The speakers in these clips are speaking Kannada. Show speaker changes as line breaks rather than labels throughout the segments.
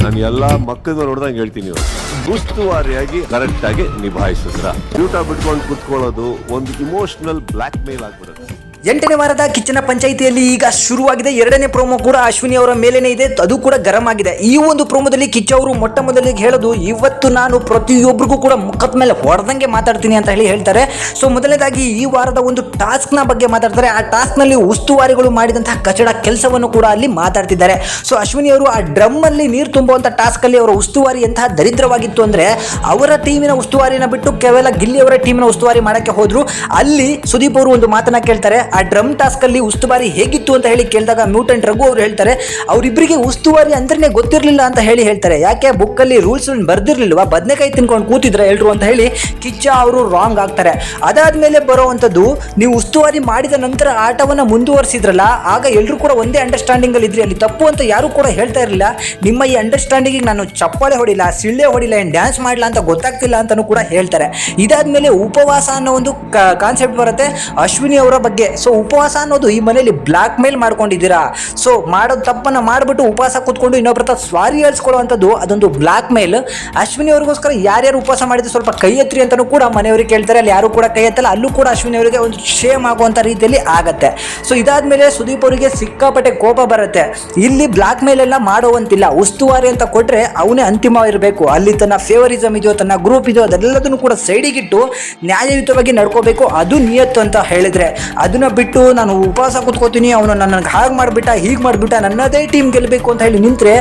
ನಾನು ಎಲ್ಲಾ ಮಕ್ಕಳು ನೋಡ್ದಂಗೆ ಹೇಳ್ತೀನಿ, ಉಸ್ತುವಾರಿಯಾಗಿ ಕರೆಕ್ಟ್ ಆಗಿ ನಿಭಾಯಿಸಿದ್ರ ಊಟ ಬಿಟ್ಕೊಂಡು ಕುತ್ಕೊಳ್ಳೋದು ಒಂದು ಇಮೋಷನಲ್ ಬ್ಲಾಕ್ ಮೇಲ್ ಆಗ್ಬಿಡುತ್ತೆ.
8ನೇ ವಾರದ ಕಿಚ್ಚನ ಪಂಚಾಯಿತಿಯಲ್ಲಿ ಈಗ ಶುರುವಾಗಿದೆ. 2ನೇ ಪ್ರೋಮೋ ಕೂಡ ಅಶ್ವಿನಿ ಅವರ ಮೇಲೇನೆ ಇದೆ, ಅದು ಕೂಡ ಗರಂ ಆಗಿದೆ. ಈ ಒಂದು ಪ್ರೋಮೋದಲ್ಲಿ ಕಿಚ್ಚ ಅವರು ಮೊಟ್ಟ ಮೊದಲಿಗೆ ಹೇಳೋದು, ಇವತ್ತು ನಾನು ಪ್ರತಿಯೊಬ್ಬರಿಗೂ ಕೂಡ ಮುಖದ ಮೇಲೆ ಹೊಡೆದಂಗೆ ಮಾತಾಡ್ತೀನಿ ಅಂತ ಹೇಳ್ತಾರೆ. ಸೊ ಮೊದಲನೇದಾಗಿ ಈ ವಾರದ ಒಂದು ಟಾಸ್ಕ್ನ ಬಗ್ಗೆ ಮಾತಾಡ್ತಾರೆ. ಆ ಟಾಸ್ಕ್ನಲ್ಲಿ ಉಸ್ತುವಾರಿಗಳು ಮಾಡಿದಂತಹ ಕಚಡ ಕೆಲಸವನ್ನು ಕೂಡ ಅಲ್ಲಿ ಮಾತಾಡ್ತಿದ್ದಾರೆ. ಸೊ ಅಶ್ವಿನಿ ಅವರು ಆ ಡ್ರಮ್ ಅಲ್ಲಿ ನೀರು ತುಂಬುವಂಥ ಟಾಸ್ಕಲ್ಲಿ ಅವರ ಉಸ್ತುವಾರಿ ಎಂತಹ ದರಿದ್ರವಾಗಿತ್ತು ಅಂದರೆ, ಅವರ ಟೀಮಿನ ಉಸ್ತುವಾರಿನ ಬಿಟ್ಟು ಕೇವಲ ಗಿಲ್ಲಿ ಅವರ ಟೀಮಿನ ಉಸ್ತುವಾರಿ ಮಾಡೋಕ್ಕೆ ಹೋದ್ರು. ಅಲ್ಲಿ ಸುದೀಪ್ ಅವರು ಒಂದು ಮಾತನ್ನ ಕೇಳ್ತಾರೆ, ಆ ಡ್ರಮ್ ಟಾಸ್ಕ್ ಅಲ್ಲಿ ಉಸ್ತುವಾರಿ ಹೇಗಿತ್ತು ಅಂತ ಕೇಳಿದಾಗ ಮ್ಯೂಟೆಂಟ್ ರಘು ಅವರು ಹೇಳ್ತಾರೆ, ಅವರಿಬ್ಬರಿಗೆ ಉಸ್ತುವಾರಿ ಅಂದ್ರೆ ಗೊತ್ತಿರಲಿಲ್ಲ ಅಂತ ಹೇಳ್ತಾರೆ. ಯಾಕೆ ಬುಕ್ ಅಲ್ಲಿ ರೂಲ್ಸ್ ಬರ್ದಿರ್ಲಿಲ್ವಾ, ಬದನೆಕಾಯಿ ತಿನ್ಕೊಂಡು ಕೂತಿದ್ರೆ ಎಲ್ರು ಅಂತ ಕಿಚ್ಚ ಅವರು ರಾಂಗ್ ಆಗ್ತಾರೆ. ಅದಾದ್ಮೇಲೆ ಬರುವಂತದ್ದು, ನೀವು ಉಸ್ತುವಾರಿ ಮಾಡಿದ ನಂತರ ಆಟವನ್ನ ಮುಂದುವರಿಸಿದ್ರಲ್ಲ, ಆಗ ಎಲ್ಲರೂ ಕೂಡ ಒಂದೇ ಅಂಡರ್ಸ್ಟ್ಯಾಂಡಿಂಗ್ ಅಲ್ಲಿ ಇದ್ರಿ, ಅಲ್ಲಿ ತಪ್ಪು ಅಂತ ಯಾರು ಕೂಡ ಹೇಳ್ತಾ ಇರಲಿಲ್ಲ. ನಿಮ್ಮ ಈ ಅಂಡರ್ಸ್ಟ್ಯಾಂಡಿಂಗ್ ನಾನು ಚಪ್ಪಾಳೆ ಹೊಡಿಲ್ಲ, ಸಿಳ್ಳೆ ಹೊಡಿಲ್ಲ, ಡ್ಯಾನ್ಸ್ ಮಾಡಲ್ಲ ಅಂತ ಗೊತ್ತಾಗ್ತಿಲ್ಲ ಅಂತಾನು ಕೂಡ ಹೇಳ್ತಾರೆ. ಇದಾದ್ಮೇಲೆ ಉಪವಾಸ ಅನ್ನೋ ಒಂದು ಕಾನ್ಸೆಪ್ಟ್ ಬರುತ್ತೆ ಅಶ್ವಿನಿ ಅವರ ಬಗ್ಗೆ. ಸೊ ಉಪವಾಸ ಅನ್ನೋದು ಈ ಮನೆಯಲ್ಲಿ ಬ್ಲಾಕ್ ಮೇಲ್ ಮಾಡ್ಕೊಂಡಿದ್ದೀರಾ, ಸೊ ಮಾಡೋದು ತಪ್ಪನ್ನ ಮಾಡಿಬಿಟ್ಟು ಉಪವಾಸ ಕೂತ್ಕೊಂಡು ಇನ್ನೊಬ್ಬರ ಹತ್ರ ಸ್ವಾರಿ ಹೇಳ್ಸ್ಕೊಳ್ಳುವಂಥದ್ದು, ಅದೊಂದು ಬ್ಲಾಕ್ ಮೇಲ್. ಅಶ್ವಿನಿ ಅವ್ರಿಗೋಸ್ಕರ ಯಾರ್ಯಾರು ಉಪವಾಸ ಮಾಡಿದ್ರೆ ಸ್ವಲ್ಪ ಕೈ ಎತ್ರಿ ಅಂತಾನೂ ಕೂಡ ಮನೆಯವ್ರಿಗೆ ಕೇಳ್ತಾರೆ. ಅಲ್ಲಿ ಯಾರು ಕೂಡ ಕೈ ಎತ್ತಲ್ಲ, ಅಲ್ಲೂ ಕೂಡ ಅಶ್ವಿನಿ ಅವರಿಗೆ ಒಂದು ಶೇಮ್ ಆಗುವಂಥ ರೀತಿಯಲ್ಲಿ ಆಗತ್ತೆ. ಸೊ ಇದಾದ್ಮೇಲೆ ಸುದೀಪ್ ಅವರಿಗೆ ಸಿಕ್ಕಾಪಟ್ಟೆ ಕೋಪ ಬರುತ್ತೆ. ಇಲ್ಲಿ ಬ್ಲಾಕ್ ಮೇಲ್ ಎಲ್ಲ ಮಾಡುವಂತಿಲ್ಲ, ಉಸ್ತುವಾರಿ ಅಂತ ಕೊಟ್ರೆ ಅವನೇ ಅಂತಿಮ ಇರಬೇಕು. ಅಲ್ಲಿ ತನ್ನ ಫೇವರಿಸಮ್ ಇದೆಯೋ, ತನ್ನ ಗ್ರೂಪ್ ಇದೆಯೋ, ಅದೆಲ್ಲದನ್ನು ಕೂಡ ಸೈಡಿಗಿಟ್ಟು ನ್ಯಾಯಯುತವಾಗಿ ನಡ್ಕೋಬೇಕು, ಅದು ನಿಯತ್ತು ಅಂತ ಹೇಳಿದ್ರೆ. ಅದನ್ನ ಬಿಟ್ಟು ನಾನು ಉಪವಾಸ ಕೂತ್ಕೋತೀನಿ, ಅವನು ನನಗೆ ಹಾಗೆ ಮಾಡಿಬಿಟ್ಟ, ಹೀಗೆ ಮಾಡಿಬಿಟ್ಟ, ನನ್ನದೇ ಟೀಮ್ ಗೆಲ್ಲಬೇಕು ಅಂತ ನಿಂತರೆ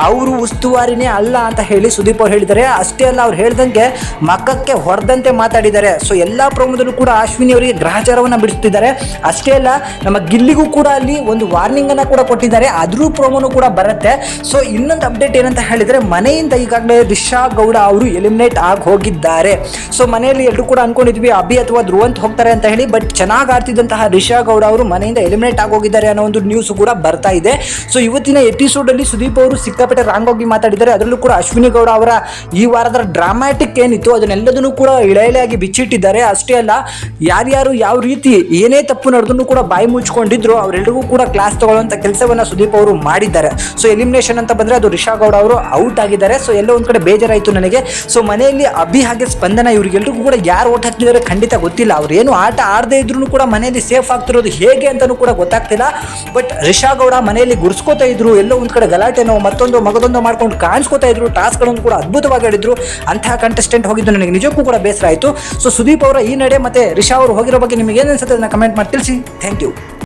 ಅವರು ಉಸ್ತುವಾರಿನೇ ಅಲ್ಲ ಅಂತ ಸುದೀಪ್ ಅವ್ರು ಹೇಳಿದ್ದಾರೆ. ಅಷ್ಟೇ ಅಲ್ಲ, ಅವ್ರು ಹೇಳ್ದಂಗೆ ಮಕ್ಕಕ್ಕೆ ಹೊಡೆದಂತೆ ಮಾತಾಡಿದ್ದಾರೆ. ಸೊ ಎಲ್ಲ ಪ್ರೋಮೋದಲ್ಲೂ ಕೂಡ ಅಶ್ವಿನಿ ಅವರಿಗೆ ಗ್ರಹಚಾರವನ್ನು ಬಿಡಿಸ್ತಿದ್ದಾರೆ. ಅಷ್ಟೇ ಅಲ್ಲ, ನಮ್ಮ ಗಿಲ್ಲಿಗೂ ಕೂಡ ಅಲ್ಲಿ ಒಂದು ವಾರ್ನಿಂಗ್ ಅನ್ನ ಕೂಡ ಕೊಟ್ಟಿದ್ದಾರೆ, ಅದ್ರೂ ಪ್ರೋಮೋನು ಕೂಡ ಬರುತ್ತೆ. ಸೊ ಇನ್ನೊಂದು ಅಪ್ಡೇಟ್ ಏನಂತ ಹೇಳಿದ್ರೆ, ಮನೆಯಿಂದ ಈಗಾಗಲೇ ರಿಷಾ ಗೌಡ ಅವರು ಎಲಿಮಿನೇಟ್ ಆಗಿ ಹೋಗಿದ್ದಾರೆ. ಸೊ ಮನೆಯಲ್ಲಿ ಎಲ್ಲರೂ ಕೂಡ ಅನ್ಕೊಂಡಿದ್ವಿ ಅಭಿ ಅಥವಾ ಧ್ರುವಂತ್ ಹೋಗ್ತಾರೆ ಅಂತ ಬಟ್ ಚೆನ್ನಾಗಿ ಆಡ್ತಿದ್ದಂತಹ ರಿಷಾ ಗೌಡ ಅವರು ಮನೆಯಿಂದ ಎಲಿಮಿನೇಟ್ ಆಗೋಗಿದ್ದಾರೆ ಅನ್ನೋ ಒಂದು ನ್ಯೂಸ್ ಕೂಡ ಬರ್ತಾ ಇದೆ. ಸೊ ಇವತ್ತಿನ ಎಪಿಸೋಡ್ ಅಲ್ಲಿ ಸುದೀಪ್ ಅವರು ಸಿಕ್ಕಾಪಟ್ಟೆ ರಾಂಗ್ ಆಗಿ ಮಾತಾಡಿದ್ದಾರೆ. ಅದರಲ್ಲೂ ಕೂಡ ಅಶ್ವಿನಿ ಗೌಡ ಅವರ ಈ ವಾರದ ಡ್ರಾಮ್ಯಾಟಿಕ್ ಏನಿತ್ತು ಅದನ್ನೆಲ್ಲದನ್ನು ಕೂಡ ಇಳೆಯಾಗಿ ಬಿಚ್ಚಿಟ್ಟಿದ್ದಾರೆ. ಅಷ್ಟೇ ಅಲ್ಲ, ಯಾರ್ಯಾರು ಯಾವ ರೀತಿ ಏನೇ ತಪ್ಪು ನಡೆದ್ರು ಕೂಡ ಬಾಯಿ ಮುಚ್ಕೊಂಡಿದ್ರು ಅವರೆಲ್ಲರಿಗೂ ಕೂಡ ಕ್ಲಾಸ್ ತಗೊಳ್ಳುವಂತ ಕೆಲಸವನ್ನ ಸುದೀಪ್ ಅವರು ಮಾಡಿದ್ದಾರೆ. ಸೊ ಎಲಿಮಿನೇಷನ್ ಅಂತ ಬಂದ್ರೆ ಅದು ರಿಷಾ ಗೌಡ ಅವರು ಔಟ್ ಆಗಿದ್ದಾರೆ. ಸೊ ಎಲ್ಲೋ ಒಂದ್ ಕಡೆ ಬೇಜಾರಾಯಿತು ನನಗೆ. ಸೊ ಮನೆಯಲ್ಲಿ ಅಭಿ ಹಾಗೆ ಸ್ಪಂದನ ಇವರಿಗೆಲ್ಲರಿಗೂ ಕೂಡ ಯಾರು ಓಟ್ ಹಾಕಿದ್ದಾರೆ ಖಂಡಿತ ಗೊತ್ತಿಲ್ಲ. ಅವ್ರು ಏನು ಆಟ ಆಡದೇ ಇದ್ರು ಕೂಡ ಮನೆಯಲ್ಲಿ ಸೇಫ್ ಆಗ್ತಿರೋದು ಹೇಗೆ ಅಂತಾನೂ ಕೂಡ ಗೊತ್ತಾಗ್ತಿಲ್ಲ. ಬಟ್ ರಿಷಾ ಗೌಡ ಮನೆಯಲ್ಲಿ ಗುರ್ಸ್ಕೋತಾ ಇದ್ರು, ಎಲ್ಲೋ ಒಂದ್ ಕಡೆ ಗಲಾಟೆನೋ ಮತ್ತೊಂದು ಮಗದೊಂದು ಮಾಡ್ಕೊಂಡು ಕಾಣಿಸ್ಕೋತಾ ಇದ್ರು, ಟಾಸ್ಕ್ಗಳನ್ನು ಕೂಡ ಅದ್ಭುತವಾಗಿ ಆಡಿದ್ರು. ಅಂತಹ ಕಂಟೆಸ್ಟೆಂಟ್ ಹೋಗಿದ್ದು ನನಗೆ ನಿಜಕ್ಕೂ ಕೂಡ ಬೇಸರ ಆಯಿತು. ಸೊ ಸುದೀಪ್ ಅವರ ಈ ನಡೆ ಮತ್ತೆ ರಿಷಾ ಅವರು ಹೋಗಿರೋ ಬಗ್ಗೆ ನಿಮಗೆ ಏನು ಅನ್ಸುತ್ತೆ ಅದನ್ನ ಕಮೆಂಟ್ ಮಾಡಿ ತಿಳಿಸಿ. Thank you.